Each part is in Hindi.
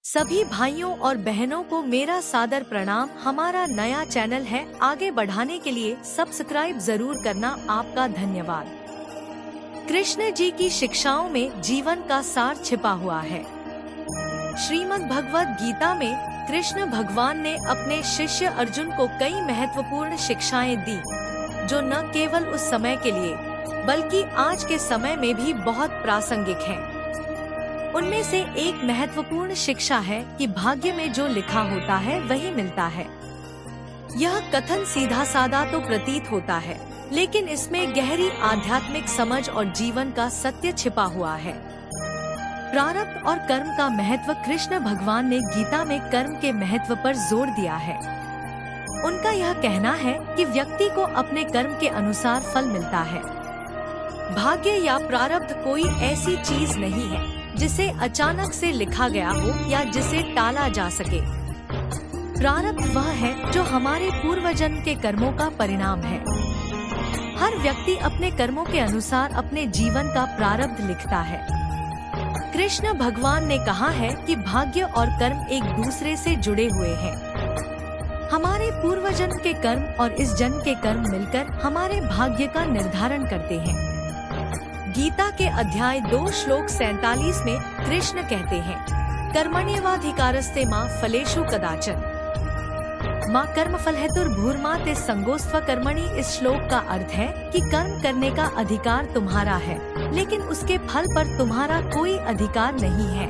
सभी भाइयों और बहनों को मेरा सादर प्रणाम। हमारा नया चैनल है, आगे बढ़ाने के लिए सब्सक्राइब जरूर करना। आपका धन्यवाद। कृष्ण जी की शिक्षाओं में जीवन का सार छिपा हुआ है। श्रीमद् भगवद गीता में कृष्ण भगवान ने अपने शिष्य अर्जुन को कई महत्वपूर्ण शिक्षाएं दी, जो न केवल उस समय के लिए बल्कि आज के समय में भी बहुत प्रासंगिक हैं। उनमें से एक महत्वपूर्ण शिक्षा है कि भाग्य में जो लिखा होता है वही मिलता है। यह कथन सीधा साधा तो प्रतीत होता है, लेकिन इसमें गहरी आध्यात्मिक समझ और जीवन का सत्य छिपा हुआ है। प्रारब्ध और कर्म का महत्व। कृष्ण भगवान ने गीता में कर्म के महत्व पर जोर दिया है। उनका यह कहना है कि व्यक्ति को अपने कर्म के अनुसार फल मिलता है। भाग्य या प्रारब्ध कोई ऐसी चीज नहीं है जिसे अचानक से लिखा गया हो या जिसे टाला जा सके। प्रारब्ध वह है जो हमारे पूर्वजन्म के कर्मों का परिणाम है। हर व्यक्ति अपने कर्मों के अनुसार अपने जीवन का प्रारब्ध लिखता है। कृष्ण भगवान ने कहा है कि भाग्य और कर्म एक दूसरे से जुड़े हुए हैं। हमारे पूर्वजन्म के कर्म और इस जन्म के कर्म मिलकर हमारे भाग्य का निर्धारण करते हैं। गीता के अध्याय 2 श्लोक 47 में कृष्ण कहते हैं, कर्मण्येवाधिकारस्ते मा फलेषु कदाचन माँ कर्मफल हेतुर्भूर्मा ते संगोस्त्व कर्मणि। इस श्लोक का अर्थ है कि कर्म करने का अधिकार तुम्हारा है, लेकिन उसके फल पर तुम्हारा कोई अधिकार नहीं है।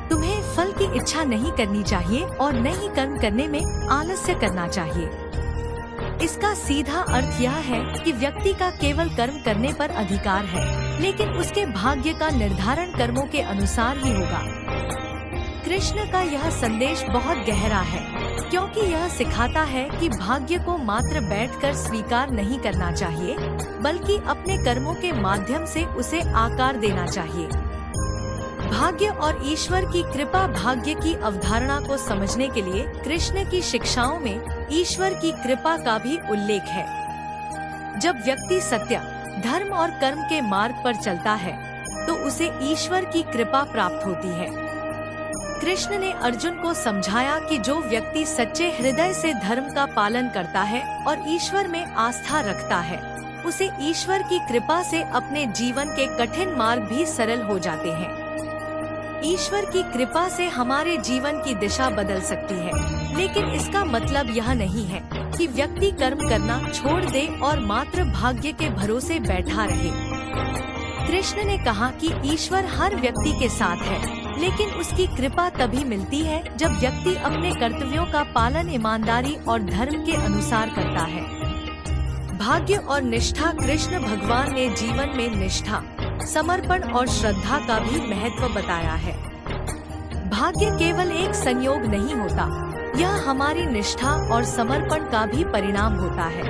तुम्हें फल की इच्छा नहीं करनी चाहिए और न ही कर्म करने में आलस्य करना चाहिए। इसका सीधा अर्थ यह है कि व्यक्ति का केवल कर्म करने पर अधिकार है, लेकिन उसके भाग्य का निर्धारण कर्मों के अनुसार ही होगा। कृष्ण का यह संदेश बहुत गहरा है, क्योंकि यह सिखाता है कि भाग्य को मात्र बैठकर स्वीकार नहीं करना चाहिए, बल्कि अपने कर्मों के माध्यम से उसे आकार देना चाहिए। भाग्य और ईश्वर की कृपा। भाग्य की अवधारणा को समझने के लिए कृष्ण की शिक्षाओं में ईश्वर की कृपा का भी उल्लेख है। जब व्यक्ति सत्य, धर्म और कर्म के मार्ग पर चलता है, तो उसे ईश्वर की कृपा प्राप्त होती है। कृष्ण ने अर्जुन को समझाया कि जो व्यक्ति सच्चे हृदय से धर्म का पालन करता है और ईश्वर में आस्था रखता है, उसे ईश्वर की कृपा से अपने जीवन के कठिन मार्ग भी सरल हो जाते हैं। ईश्वर की कृपा से हमारे जीवन की दिशा बदल सकती है, लेकिन इसका मतलब यह नहीं है कि व्यक्ति कर्म करना छोड़ दे और मात्र भाग्य के भरोसे बैठा रहे। कृष्ण ने कहा कि ईश्वर हर व्यक्ति के साथ है, लेकिन उसकी कृपा तभी मिलती है जब व्यक्ति अपने कर्तव्यों का पालन ईमानदारी और धर्म के अनुसार करता है। भाग्य और निष्ठा। कृष्ण भगवान ने जीवन में निष्ठा, समर्पण और श्रद्धा का भी महत्व बताया है। भाग्य केवल एक संयोग नहीं होता, यह हमारी निष्ठा और समर्पण का भी परिणाम होता है।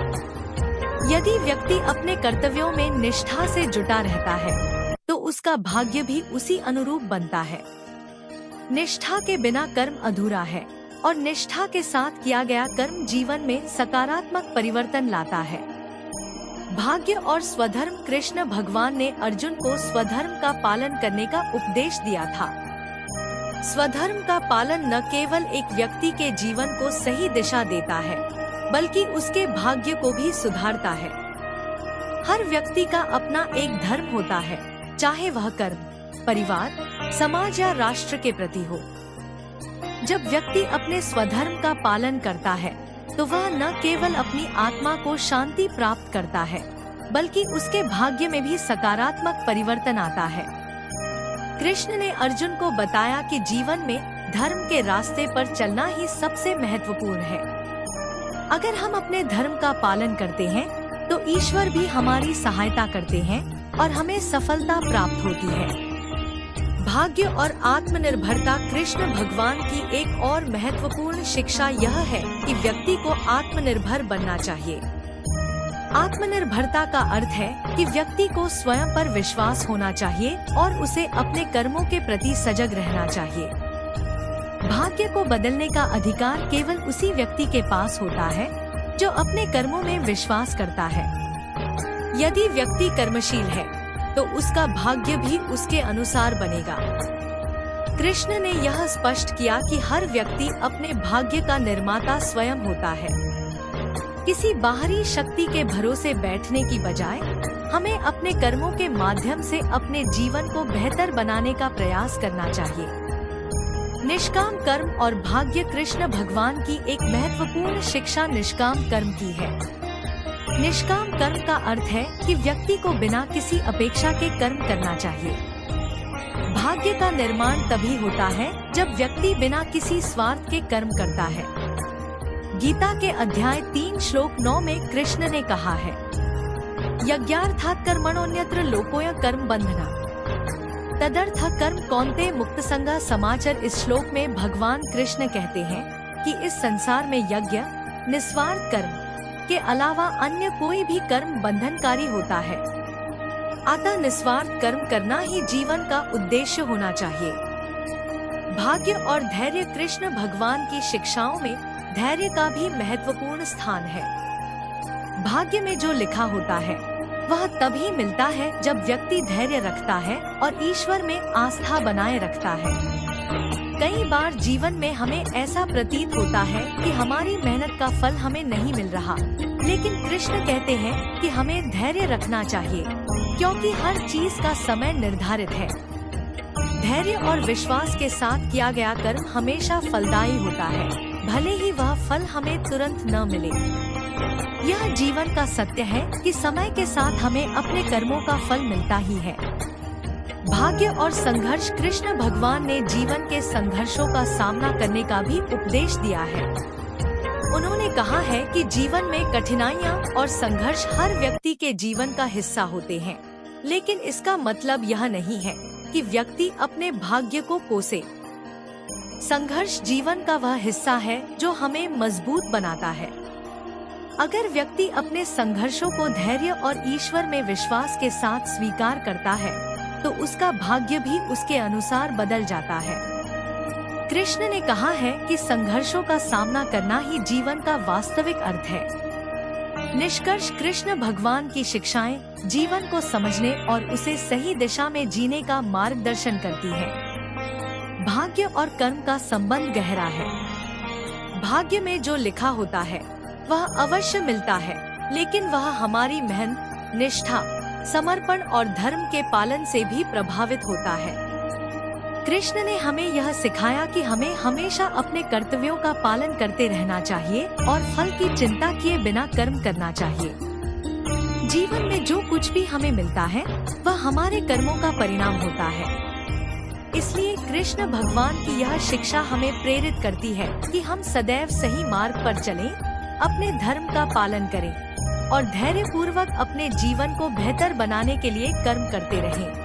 यदि व्यक्ति अपने कर्तव्यों में निष्ठा से जुटा रहता है, तो उसका भाग्य भी उसी अनुरूप बनता है। निष्ठा के बिना कर्म अधूरा है, और निष्ठा के साथ किया गया कर्म जीवन में सकारात्मक परिवर्तन लाता है। भाग्य और स्वधर्म। कृष्ण भगवान ने अर्जुन को स्वधर्म का पालन करने का उपदेश दिया था। स्वधर्म का पालन न केवल एक व्यक्ति के जीवन को सही दिशा देता है, बल्कि उसके भाग्य को भी सुधारता है। हर व्यक्ति का अपना एक धर्म होता है, चाहे वह कर्म, परिवार, समाज या राष्ट्र के प्रति हो। जब व्यक्ति अपने स्वधर्म का पालन करता है, तो वह न केवल अपनी आत्मा को शांति प्राप्त करता है, बल्कि उसके भाग्य में भी सकारात्मक परिवर्तन आता है। कृष्ण ने अर्जुन को बताया कि जीवन में धर्म के रास्ते पर चलना ही सबसे महत्वपूर्ण है। अगर हम अपने धर्म का पालन करते हैं, तो ईश्वर भी हमारी सहायता करते हैं और हमें सफलता प्राप्त होती है। भाग्य और आत्मनिर्भरता। कृष्ण भगवान की एक और महत्वपूर्ण शिक्षा यह है कि व्यक्ति को आत्मनिर्भर बनना चाहिए। आत्मनिर्भरता का अर्थ है कि व्यक्ति को स्वयं पर विश्वास होना चाहिए और उसे अपने कर्मों के प्रति सजग रहना चाहिए। भाग्य को बदलने का अधिकार केवल उसी व्यक्ति के पास होता है जो अपने कर्मों में विश्वास करता है। यदि व्यक्ति कर्मशील है, तो उसका भाग्य भी उसके अनुसार बनेगा। कृष्ण ने यह स्पष्ट किया कि हर व्यक्ति अपने भाग्य का निर्माता स्वयं होता है। किसी बाहरी शक्ति के भरोसे बैठने की बजाय हमें अपने कर्मों के माध्यम से अपने जीवन को बेहतर बनाने का प्रयास करना चाहिए। निष्काम कर्म और भाग्य कृष्ण भगवान की एक महत्वपूर्ण शिक्षा निष्काम कर्म की है। निष्काम कर्म का अर्थ है कि व्यक्ति को बिना किसी अपेक्षा के कर्म करना चाहिए। भाग्य का निर्माण तभी होता है जब व्यक्ति बिना किसी स्वार्थ के कर्म करता है। गीता के अध्याय 3 श्लोक 9 में कृष्ण ने कहा है, यज्ञार्थात् कर्मणोऽन्यत्र लोकोऽयं कर्म बंधना तदर्थ कर्म कौन्तेय मुक्तसंगः समाचर। इस श्लोक में भगवान कृष्ण कहते हैं कि इस संसार में यज्ञ निस्वार्थ कर्म के अलावा अन्य कोई भी कर्म बंधनकारी होता है। अतः निस्वार्थ कर्म करना ही जीवन का उद्देश्य होना चाहिए। भाग्य और धैर्य कृष्ण भगवान की शिक्षाओं में धैर्य का भी महत्वपूर्ण स्थान है। भाग्य में जो लिखा होता है वह तभी मिलता है जब व्यक्ति धैर्य रखता है और ईश्वर में आस्था बनाए रखता है। कई बार जीवन में हमें ऐसा प्रतीत होता है कि हमारी मेहनत का फल हमें नहीं मिल रहा, लेकिन कृष्ण कहते हैं कि हमें धैर्य रखना चाहिए, क्योंकि हर चीज का समय निर्धारित है। धैर्य और विश्वास के साथ किया गया कर्म हमेशा फलदायी होता है, भले ही वह फल हमें तुरंत न मिले। यह जीवन का सत्य है कि समय के साथ हमें अपने कर्मों का फल मिलता ही है। भाग्य और संघर्ष कृष्ण भगवान ने जीवन के संघर्षों का सामना करने का भी उपदेश दिया है। उन्होंने कहा है कि जीवन में कठिनाइयाँ और संघर्ष हर व्यक्ति के जीवन का हिस्सा होते हैं, लेकिन इसका मतलब यह नहीं है कि व्यक्ति अपने भाग्य को कोसे। संघर्ष जीवन का वह हिस्सा है जो हमें मजबूत बनाता है। अगर व्यक्ति अपने संघर्षों को धैर्य और ईश्वर में विश्वास के साथ स्वीकार करता है तो उसका भाग्य भी उसके अनुसार बदल जाता है। कृष्ण ने कहा है कि संघर्षों का सामना करना ही जीवन का वास्तविक अर्थ है। निष्कर्ष कृष्ण भगवान की शिक्षाएं जीवन को समझने और उसे सही दिशा में जीने का मार्गदर्शन करती है। भाग्य और कर्म का संबंध गहरा है। भाग्य में जो लिखा होता है वह अवश्य मिलता है, लेकिन वह हमारी मेहनत, निष्ठा, समर्पण और धर्म के पालन से भी प्रभावित होता है। कृष्ण ने हमें यह सिखाया कि हमें हमेशा अपने कर्तव्यों का पालन करते रहना चाहिए और फल की चिंता किए बिना कर्म करना चाहिए। जीवन में जो कुछ भी हमें मिलता है वह हमारे कर्मों का परिणाम होता है। इसलिए कृष्ण भगवान की यह शिक्षा हमें प्रेरित करती है कि हम सदैव सही मार्ग पर चलें, अपने धर्म का पालन करें और धैर्य पूर्वक अपने जीवन को बेहतर बनाने के लिए कर्म करते रहें।